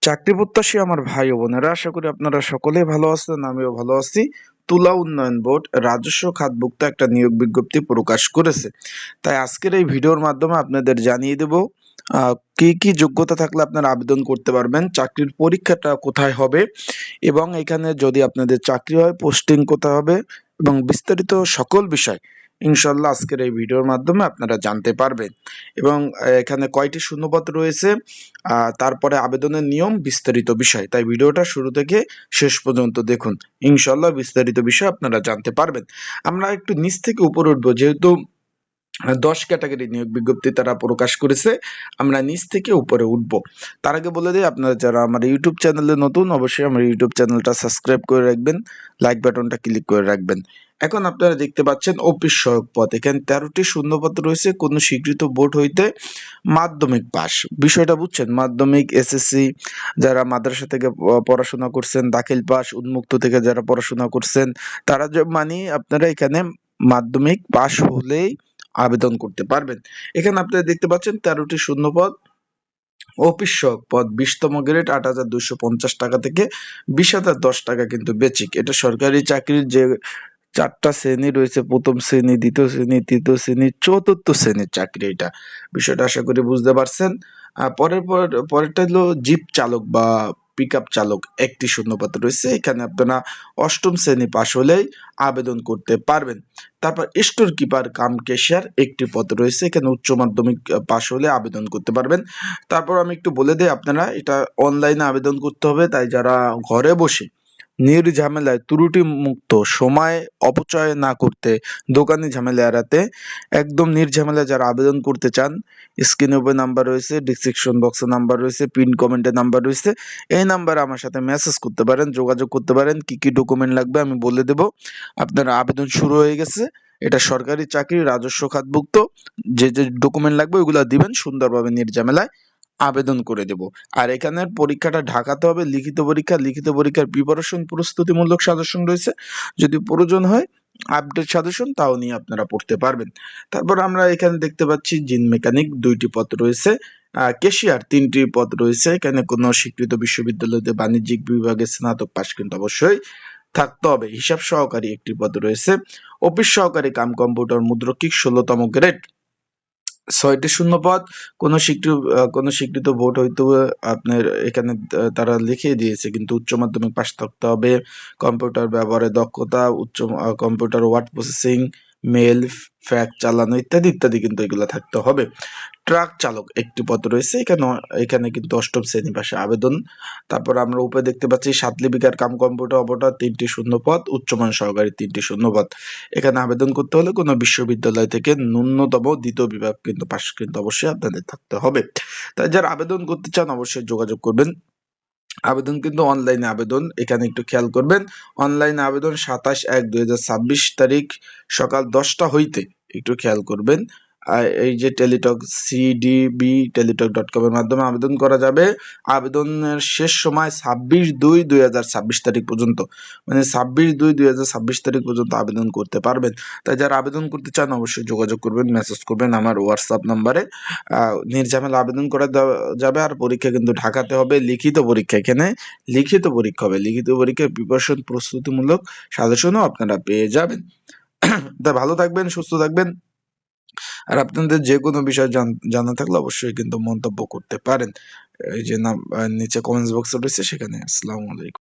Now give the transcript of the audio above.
চাকরি প্রত্যাশী আমার ভাই ও বোনেরা, আশা করি আপনারা সকলেই ভালো আছেন। আমিও ভালো আছি। তুলা উন্নয়ন বোর্ড রাজস্ব খাতভুক্ত একটা নিয়োগ বিজ্ঞপ্তি প্রকাশ করেছে। তাই আজকের এই ভিডিওর মাধ্যমে আপনাদের জানিয়ে দেব কি কি যোগ্যতা থাকলে আপনারা আবেদন করতে পারবেন, চাকরির পরীক্ষাটা কোথায় হবে, এবং এখানে যদি আপনাদের চাকরি হয় পোস্টিং কোথায় হবে, এবং বিস্তারিত সকল বিষয় ইনশাল্লাহ আজকের এই ভিডিওর মাধ্যমে আপনারা জানতে পারবেন। এবং এখানে কয়টি শূন্যপদ রয়েছে, তারপরে আবেদনের নিয়ম, বিস্তারিত বিষয়। তাই ভিডিওটা শুরু থেকে শেষ পর্যন্ত দেখুন, ইনশাল্লাহ বিস্তারিত বিষয় আপনারা জানতে পারবেন। আমরা একটু নিচ থেকে উপরে উঠবো, যেহেতু 10 ক্যাটাগরি নিয়োগ বিজ্ঞপ্তি তারা প্রকাশ করেছে। আমরা নিচ থেকে উপরে উঠব। তার আগে বলে দিই, আপনারা যারা আমার ইউটিউব চ্যানেলে নতুন, অবশ্যই আমার ইউটিউব চ্যানেলটা সাবস্ক্রাইব করে রাখবেন, লাইক বাটনটা ক্লিক করে রাখবেন। এখন আপনারা দেখতে পাচ্ছেন অফিস সহায়ক পদ, এখানে 13টি শূন্যপদ রয়েছে। কোন স্বীকৃত বোর্ড হইতে মাধ্যমিক পাস, বিষয়টা বুঝছেন? মাধ্যমিক, এসএসসি, যারা মাদ্রাসা থেকে পড়াশোনা করছেন, দাখিল পাস, উন্মুক্ত থেকে যারা পড়াশোনা করছেন, তারা মানে আপনারা এখানে মাধ্যমিক পাস হলেই আবেদন করতে পারবেন। এখানে আপনারা দেখতে পাচ্ছেন 13টি শূন্যপদ। অফিস সহায়ক পদ 20তম গ্রেড 8,250 টাকা থেকে 20,010 টাকা কিন্তু বেচিক। এটা সরকারি চাকরির যে 4টা শ্রেণী রয়েছে, প্রথম শ্রেণী, দ্বিতীয় শ্রেণী, তৃতীয় শ্রেণী, চতুর্থ শ্রেণীর চাকরি। এটা বিষয়টা আশা করি বুঝতে পারছেন। পরেরটা হলো জিপ চালক বা পিকআপ চালক, একটি শূন্যপদ রয়েছে। এখানে আপনারা 8ম শ্রেণী পাশ হলেই আবেদন করতে পারবেন। তারপর স্টোর কিপার কাম ক্যাশিয়ার, একটি পদ রয়েছে। এখানে উচ্চ মাধ্যমিক পাশ হলে আবেদন করতে পারবেন। তারপর আমি একটু বলে দিই, আপনারা এটা অনলাইনে আবেদন করতে হবে। তাই যারা ঘরে বসে নির্ঝামেলায় ত্রুটি মুক্ত সময় অপচয় না করতে, দোকানি ঝামেলা এড়াতে একদম নির্ঝামেলায় যারা আবেদন করতে চান, স্ক্রিনে উপরে নাম্বার রয়েছে, ডিসক্রিপশন বক্সে নাম্বার রয়েছে, পিন কমেন্টে নাম্বার রয়েছে। এই নাম্বারে আমার সাথে মেসেজ করতে পারেন, যোগাযোগ করতে পারেন। কি কি ডকুমেন্ট লাগবে আমি বলে দেব। আপনার আবেদন শুরু হয়ে গেছে। এটা সরকারি চাকরি, রাজস্ব খাতভুক্ত। যে যে ডকুমেন্ট লাগবে ওইগুলো দিবেন, সুন্দরভাবে নির্ঝামেলায় আবেদন করে দেব। আর এখানের পরীক্ষাটা ঢাকাতে হবে, লিখিত পরীক্ষা। লিখিত পরীক্ষার প্রিপারেশন, প্রস্তুতিমূলক সাজেশন রয়েছে। যদি প্রয়োজন হয় আপডেট সাজেশন, তাও নিয়ে আপনারা পড়তে পারবেন। তারপর আমরা এখানে দেখতে পাচ্ছি জিন মেকানিক 2টি পদ রয়েছে। ক্যাশিয়ার 3টি পদ রয়েছে। এখানে কোনো স্বীকৃত বিশ্ববিদ্যালয়তে বাণিজ্যিক বিভাগে স্নাতক পাশ কিন্তু অবশ্যই থাকতে হবে। হিসাব সহকারী 1টি পদ রয়েছে। অফিস সহকারী কাম কম্পিউটার মুদ্রকিক 16তম গ্রেড 6টি শূন্যপদ। কোনো স্বীকৃত বোর্ড হয়তো আপনার এখানে তারা লিখে দিয়েছে, কিন্তু উচ্চ মাধ্যমিক পাশ থাকতে হবে। কম্পিউটার ব্যবহারে দক্ষতা, computer word processing, mail, fax চালানো ইত্যাদি ইত্যাদি কিন্তু এগুলো থাকতে হবে। ট্রাক চালক 1টি পদ রয়েছে। এখানে কিন্তু 8ম শ্রেণী পাশে আবেদন। তারপর আমরা উপরে দেখতে পাচ্ছি 7 লিপিকার কাম কম্পিউটার অপারেটর 3টি শূন্যপদ, উচ্চমান সহকারী 3টি শূন্যপদ। এখানে আবেদন করতে হলে কোনো বিশ্ববিদ্যালয় থেকে ন্যূনতম 2য় বিভাগ কিন্তু পাশ কিন্তু অবশ্যই আপনাদের থাকতে হবে। তাই যারা আবেদন করতে চান অবশ্যই যোগাযোগ করবেন। আবেদন কিন্তু অনলাইনে আবেদন, এখানে একটু খেয়াল করবেন। অনলাইনে আবেদন 27/1/2026 তারিখ সকাল 10টা হইতে, একটু খেয়াল করবেন। এই যে টেলিটক CDB টেলিটক.com এর মাধ্যমে আবেদন করা যাবে। আবেদনের শেষ সময় 26/2/2026 তারিখ পর্যন্ত, মানে 26/2/2026 তারিখ পর্যন্ত আবেদন করতে পারবেন। তাই যারা আবেদন করতে চান অবশ্যই যোগাযোগ করবেন, মেসেজ করবেন আমার হোয়াটসঅ্যাপ নাম্বারে। নির্ঝামেলা আবেদন করা যাবে। আর পরীক্ষা কিন্তু ঢাকাতে হবে, লিখিত পরীক্ষা। এখানে লিখিত পরীক্ষা হবে। লিখিত পরীক্ষার প্রিপারেশন, প্রস্তুতিমূলক সাজেশনও আপনারা পেয়ে যাবেন। তাই ভালো থাকবেন, সুস্থ থাকবেন। আর আপনাদের যে কোনো বিষয় জানা থাকলে অবশ্যই কিন্তু মন্তব্য করতে পারেন। এই যে নিচে কমেন্টস বক্স রয়েছে সেখানে। আসসালামু আলাইকুম।